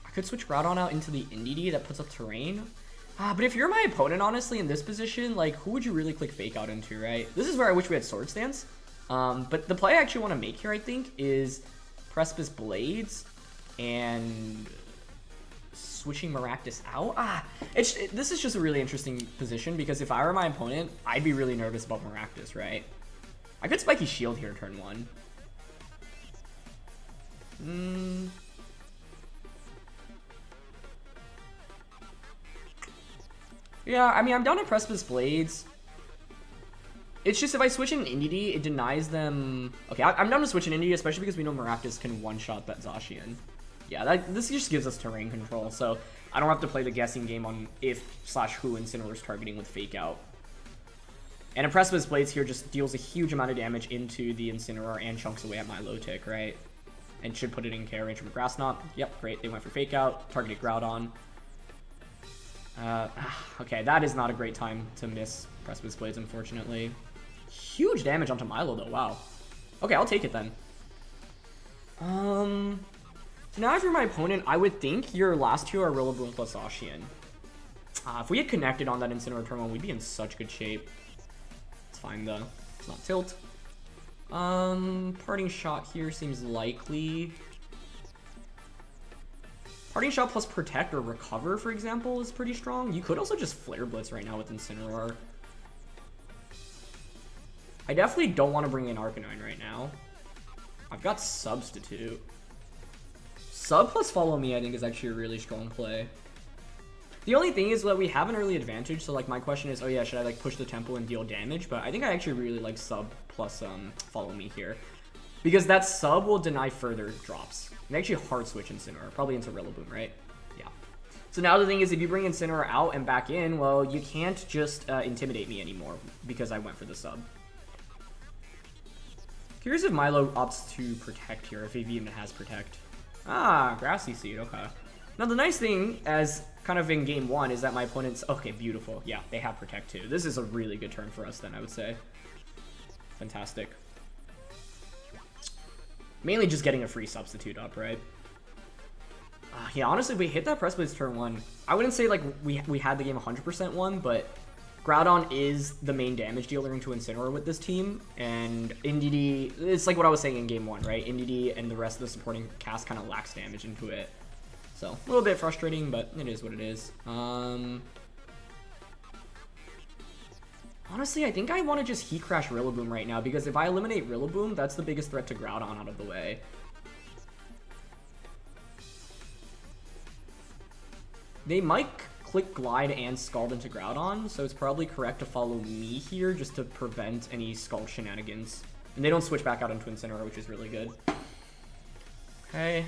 I could switch Groudon out into the Indeedee that puts up terrain. But if you're my opponent, honestly, in this position, like, who would you really click Fake Out into, right? This is where I wish we had Sword Stance. But the play I actually want to make here, I think, is Precipice Blades and switching Maractus out. This is just a really interesting position because if I were my opponent, I'd be really nervous about Maractus, right? I could Spiky Shield here turn 1. Yeah, I mean, I'm down to Precipice Blades. It's just if I switch in Indeedee, it denies them... Okay, I'm down to switch in Indeedee, especially because we know Maractus can one-shot that Zacian. Yeah, this just gives us terrain control, so I don't have to play the guessing game on if/who Incineroar's targeting with Fake Out. And a Precipice Blades here just deals a huge amount of damage into the Incineroar and chunks away at Milotic, right? And should put it in KO range from a Grass Knot. Yep, great, they went for Fake Out, targeted Groudon. Okay, that is not a great time to miss Precipice Blades, unfortunately. Huge damage onto Milo, though, wow. Okay, I'll take it then. So now if you're my opponent, I would think your last two are Rillaboom plus Zacian. If we had connected on that Incineroar turn 1, we'd be in such good shape. It's fine, though. It's not tilt. Parting Shot here seems likely. Parting Shot plus Protect or Recover, for example, is pretty strong. You could also just Flare Blitz right now with Incineroar. I definitely don't want to bring in Arcanine right now. I've got Substitute. Sub plus Follow Me, I think, is actually a really strong play. The only thing is that we have an early advantage, so like my question is, oh yeah, should I like push the tempo and deal damage? But I think I actually really like Sub plus Follow Me here. Because that Sub will deny further drops. And actually hard switch Incineroar, probably into Rillaboom, right? Yeah. So now the thing is, if you bring Incineroar out and back in, well, you can't just intimidate me anymore because I went for the Sub. Curious if Milo opts to Protect here, if he even has Protect. Grassy Seed, okay. Now the nice thing, as kind of in game 1, is that my opponent's... Okay, beautiful. Yeah, they have Protect too. This is a really good turn for us then, I would say. Fantastic. Mainly just getting a free Substitute up, right? Yeah, honestly, if we hit that Precipice turn 1, I wouldn't say like we had the game 100% won, but Groudon is the main damage dealer into Incineroar with this team, and Indeedee, it's like what I was saying in game 1, right? Indeedee and the rest of the supporting cast kind of lacks damage into it. So, a little bit frustrating, but it is what it is. Honestly, I think I want to just Heat Crash Rillaboom right now, because if I eliminate Rillaboom, that's the biggest threat to Groudon out of the way. They might click Glide and Scald into Groudon, so it's probably correct to follow me here just to prevent any Scald shenanigans. And they don't switch back out into Incineroar, which is really good. Okay.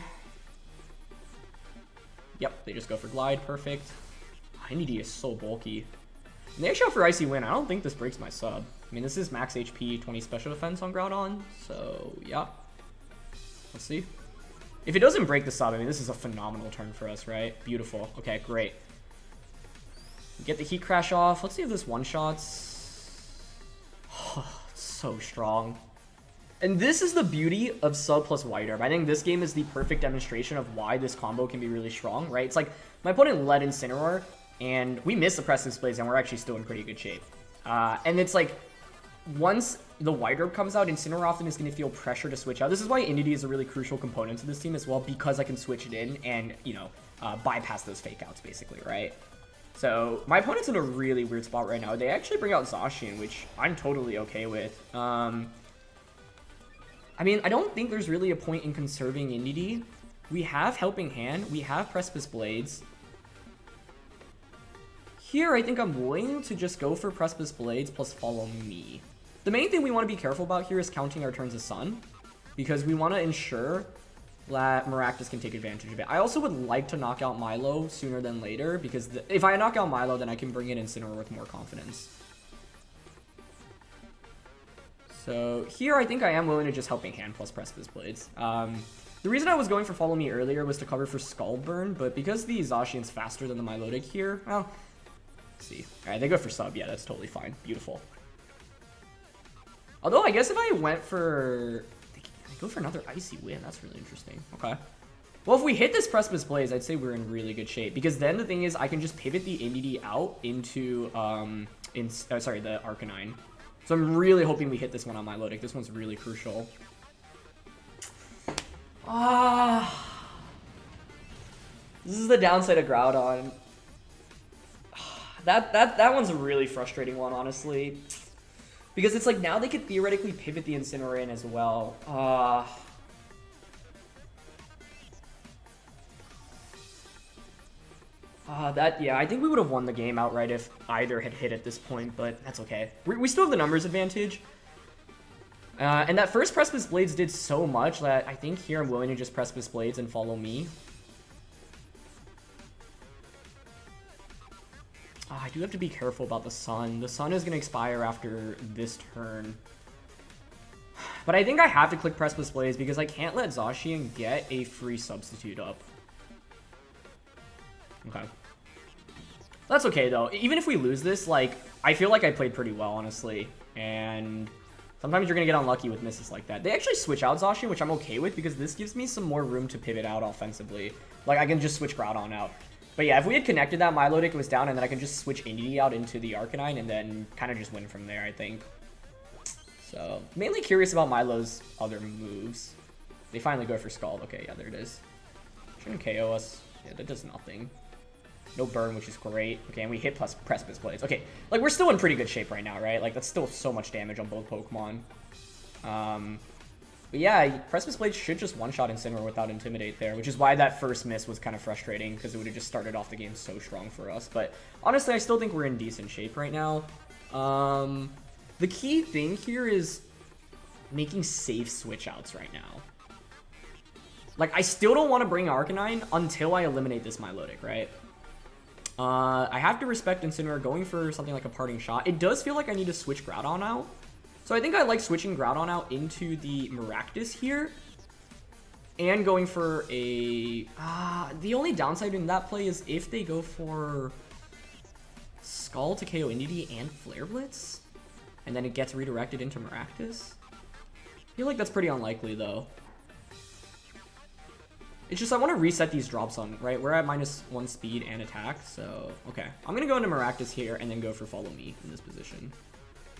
Yep, they just go for Glide, perfect. Indeedee is so bulky. And they actually go for Icy Wind. I don't think this breaks my sub. I mean, this is max HP, 20 special defense on Groudon, so yeah. Let's see. If it doesn't break the sub, I mean, this is a phenomenal turn for us, right? Beautiful. Okay, great. Get the Heat Crash off. Let's see if this one-shots. So strong. And this is the beauty of Sub plus White Herb. I think this game is the perfect demonstration of why this combo can be really strong, right? It's like, my opponent led Incineroar, and we missed the Precipice Blades, and we're actually still in pretty good shape. And it's like, once the White Herb comes out, Incineroar often is going to feel pressure to switch out. This is why Indeedee is a really crucial component to this team as well, because I can switch it in and, you know, bypass those fake outs, basically, right? So, my opponent's in a really weird spot right now. They actually bring out Zacian, which I'm totally okay with. I mean, I don't think there's really a point in conserving Indeedee. We have Helping Hand. We have Precipice Blades. Here, I think I'm willing to just go for Precipice Blades plus Follow Me. The main thing we want to be careful about here is counting our turns of Sun, because we want to ensure that Maractus can take advantage of it. I also would like to knock out Milo sooner than later, because if I knock out Milo, then I can bring in Incineroar with more confidence. So here, I think I am willing to just Helping Hand plus Precipice Blades. The reason I was going for Follow Me earlier was to cover for Skull Burn, but because the Zacian's faster than the Milotic here, well, let's see. All right, they go for Sub. Yeah, that's totally fine. Beautiful. Although, I guess if I went for... They go for another Icy Wind. That's really interesting. Okay. Well, if we hit this Precipice Blaze, I'd say we're in really good shape. Because then the thing is, I can just pivot the Indeedee out into, the Arcanine. So I'm really hoping we hit this one on Milotic. This one's really crucial. This is the downside of Groudon. That one's a really frustrating one, honestly. Because it's like, now they could theoretically pivot the Incineroar in as well. Yeah, I think we would have won the game outright if either had hit at this point, but that's okay. We still have the numbers advantage. And that first Precipice Blades did so much that I think here I'm willing to just Precipice Blades and Follow Me. I do have to be careful about the Sun. The Sun is going to expire after this turn. But I think I have to click Precipice Blades because I can't let Zacian get a free substitute up. Okay. That's okay, though. Even if we lose this, like, I feel like I played pretty well, honestly. And sometimes you're going to get unlucky with misses like that. They actually switch out Zacian, which I'm okay with because this gives me some more room to pivot out offensively. Like, I can just switch Groudon out. But yeah, if we had connected that, Milotic was down, and then I can just switch Indeedee out into the Arcanine and then kind of just win from there, I think. So, mainly curious about Milo's other moves. They finally go for Scald. Okay, yeah, there it is. Shouldn't KO us. Yeah, that does nothing. No burn, which is great. Okay, and we hit plus Precipice Blades. Okay, like, we're still in pretty good shape right now, right? Like, that's still so much damage on both Pokemon. But yeah, Precipice Blades should just one-shot Incineroar without Intimidate there, which is why that first miss was kind of frustrating, because it would have just started off the game so strong for us. But honestly, I still think we're in decent shape right now. The key thing here is making safe switch-outs right now. Like, I still don't want to bring Arcanine until I eliminate this Milotic, right? I have to respect Incineroar going for something like a Parting Shot. It does feel like I need to switch Groudon out. So I think I like switching Groudon out into the Maractus here. And going for a... the only downside in that play is if they go for Skull to KO Indeedee and Flare Blitz. And then it gets redirected into Maractus. I feel like that's pretty unlikely, though. It's just I want to reset these drops on, right? We're at -1 speed and attack, so... Okay. I'm going to go into Maractus here and then go for Follow Me in this position.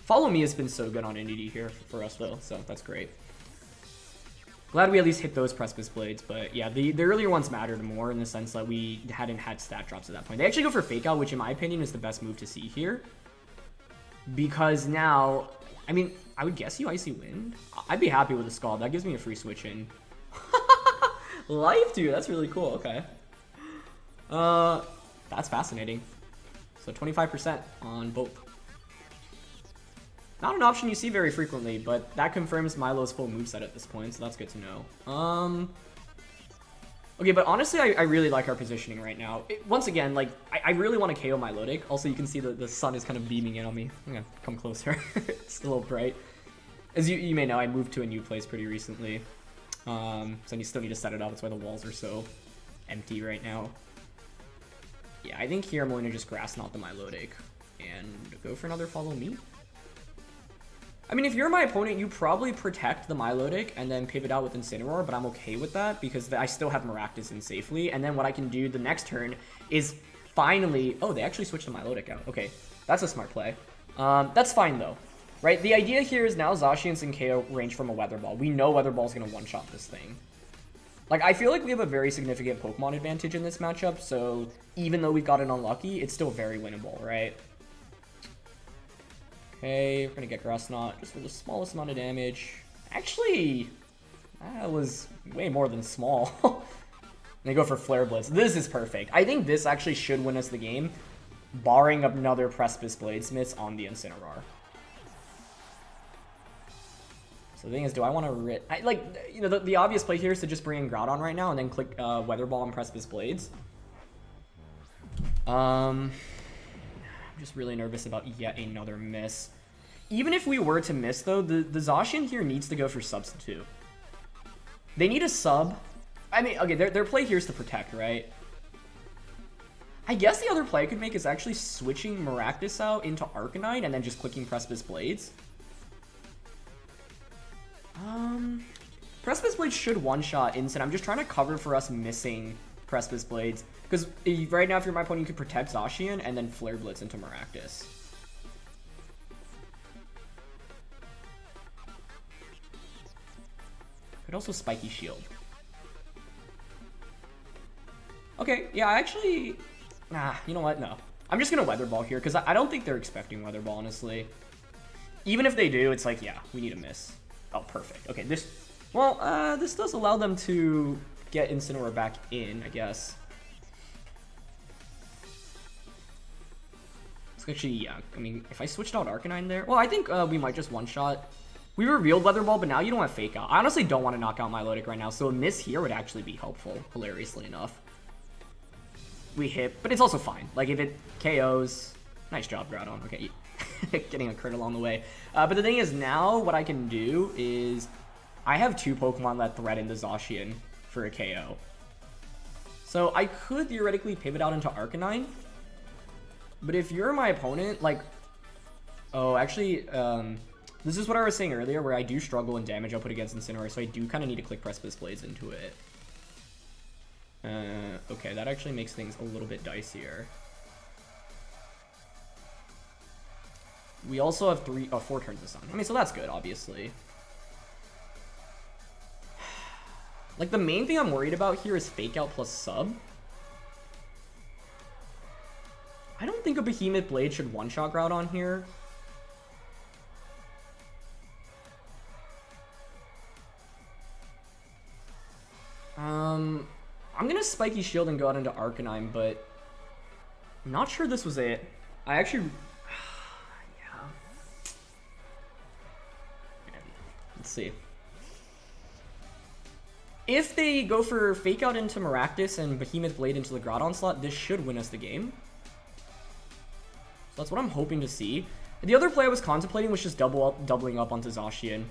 Follow Me has been so good on Indeedee here for us, though, so that's great. Glad we at least hit those Precipice Blades, but yeah, the earlier ones mattered more in the sense that we hadn't had stat drops at that point. They actually go for Fake Out, which in my opinion is the best move to see here. Because now, I mean, I would guess you Icy Wind. I'd be happy with a Scald. That gives me a free switch in. Life, dude, that's really cool, okay. That's fascinating. So 25% on both. Not an option you see very frequently, but that confirms Milo's full moveset at this point, so that's good to know. Okay, but honestly, I really like our positioning right now. Once again, like, I really want to KO Milotic. Also, you can see the sun is kind of beaming in on me. I'm gonna come closer. It's a little bright. As you may know, I moved to a new place pretty recently. So you still need to set it up. That's why the walls are so empty right now. Yeah, I think here I'm going to just Grass Knot the Milotic and go for another Follow Me. I mean, if you're my opponent, you probably protect the Milotic and then pivot out with Incineroar, but I'm okay with that because I still have Maractus in safely. And then what I can do the next turn is finally... Oh, they actually switched the Milotic out. Okay, that's a smart play. That's fine, though. Right? The idea here is now Zacian's in KO range from a Weather Ball. We know Weather Ball's going to one-shot this thing. Like, I feel like we have a very significant Pokemon advantage in this matchup, so even though we've gotten unlucky, it's still very winnable, right? Okay, we're going to get Grass Knot just for the smallest amount of damage. Actually, that was way more than small. They go for Flare Blitz. This is perfect. I think this actually should win us the game, barring another Precipice Bladesmiths on the Incineroar. So the thing is, do I want to the obvious play here is to just bring in Groudon right now and then click Weather Ball and Precipice Blades. I'm just really nervous about yet another miss. Even if we were to miss, though, the Zacian here needs to go for Substitute. They need a sub. I mean, okay, their play here is to protect, right? I guess the other play I could make is actually switching Maractus out into Arcanine and then just clicking Precipice Blades. Precipice Blades should one-shot Instant. I'm just trying to cover for us missing Precipice Blades. Because right now, if you're my opponent, you could protect Zacian and then Flare Blitz into Maractus. Could also Spiky Shield. Okay, yeah, actually... Nah, you know what? No. I'm just going to Weather Ball here, because I don't think they're expecting Weather Ball, honestly. Even if they do, it's like, yeah, we need a miss. Oh, perfect. Okay, this does allow them to get Incineroar back in, I guess. It's actually, yeah, I mean, if I switched out Arcanine there... Well, I think we might just one-shot. We revealed Weather Ball, but now you don't have Fake Out. I honestly don't want to knock out Milotic right now, so a miss here would actually be helpful, hilariously enough. We hit, but it's also fine. Like, if it KOs... Nice job, Groudon. Okay, getting a crit along the way. But the thing is, now what I can do is... I have two Pokemon that threaten the Zacian for a KO. So I could theoretically pivot out into Arcanine. But if you're my opponent, like... Oh, actually, this is what I was saying earlier, where I do struggle in damage output against Incineroar, so I do kind of need to click Precipice Blades into it. Okay, that actually makes things a little bit dicier. We also have 4 turns of Sun. I mean, so that's good, obviously. Like, the main thing I'm worried about here is Fake Out plus Sub. I don't think a Behemoth Blade should one-shot Groudon here. I'm gonna Spiky Shield and go out into Arcanine, but I'm not sure this was it. I actually... yeah. Let's see. If they go for Fake Out into Maractus and Behemoth Blade into the Groudon slot, this should win us the game. So that's what I'm hoping to see. The other play I was contemplating was just doubling up onto Zacian.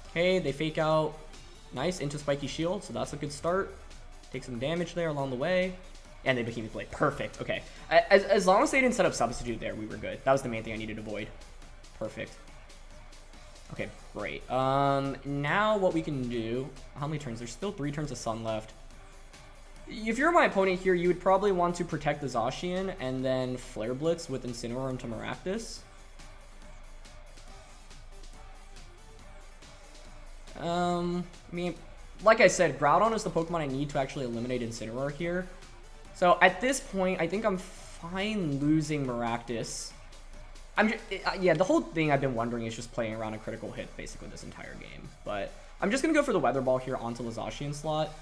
Okay, they Fake Out. Nice, into Spiky Shield, so that's a good start. Take some damage there along the way. And they Behemoth Blade. Perfect, okay. As long as they didn't set up Substitute there, we were good. That was the main thing I needed to avoid. Perfect. Okay, great. Now what we can do... How many turns? There's still 3 turns of Sun left. If you're my opponent here, you would probably want to protect the Zacian and then Flare Blitz with Incineroar into Maractus. I mean, like I said, Groudon is the Pokemon I need to actually eliminate Incineroar here. So at this point, I think I'm fine losing Maractus. Yeah, the whole thing I've been wondering is just playing around a critical hit basically this entire game. But I'm just going to go for the Weather Ball here onto the Zacian slot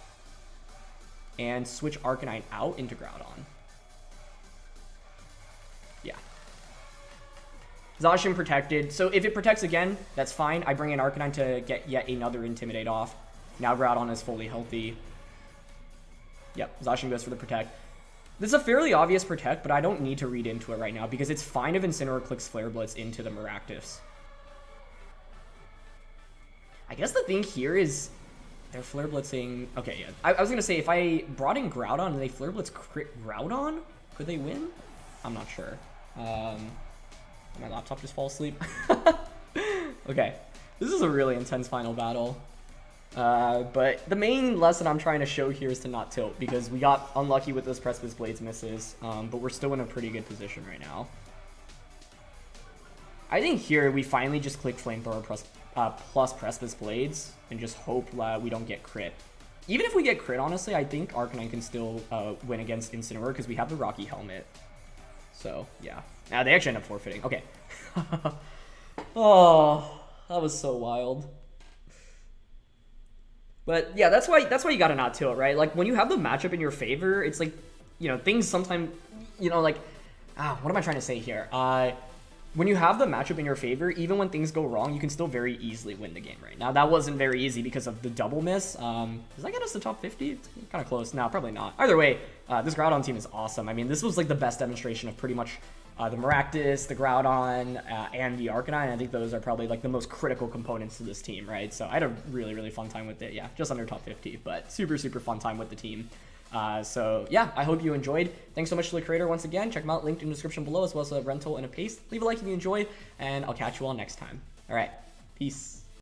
and switch Arcanine out into Groudon. Yeah. Zacian protected. So if it protects again, that's fine. I bring in Arcanine to get yet another Intimidate off. Now Groudon is fully healthy. Yep, Zacian goes for the Protect. This is a fairly obvious Protect, but I don't need to read into it right now because it's fine if Incineroar clicks Flare Blitz into the Maractus. I guess the thing here is they're Flare Blitzing... Okay, yeah. I was going to say, if I brought in Groudon and they Flare Blitz crit Groudon, could they win? I'm not sure. My laptop just fall asleep. Okay, this is a really intense final battle. But the main lesson I'm trying to show here is to not tilt, because we got unlucky with those Precipice Blades misses, but we're still in a pretty good position right now. I think here we finally just click Flamethrower plus Precipice Blades and just hope we don't get crit. Even if we get crit, honestly, I think Arcanine can still win against Incineroar because we have the Rocky Helmet. So, yeah. Now they actually end up forfeiting. Okay. Oh, that was so wild. But yeah, that's why you gotta not tilt, right? Like when you have the matchup in your favor, it's like, you know, things sometimes, you know, like, what am I trying to say here? When you have the matchup in your favor, even when things go wrong, you can still very easily win the game right now. That wasn't very easy because of the double miss. Does that get us to top 50? It's kind of close. No, probably not. Either way, this Groudon team is awesome. I mean, this was like the best demonstration of pretty much the Maractus, the Groudon, and the Arcanine. I think those are probably like the most critical components to this team, right? So I had a really, really fun time with it. Yeah, just under top 50, but super, super fun time with the team. So yeah, I hope you enjoyed. Thanks so much to the creator once again. Check them out, linked in the description below, as well as a rental and a paste. Leave a like if you enjoyed, and I'll catch you all next time. All right, peace.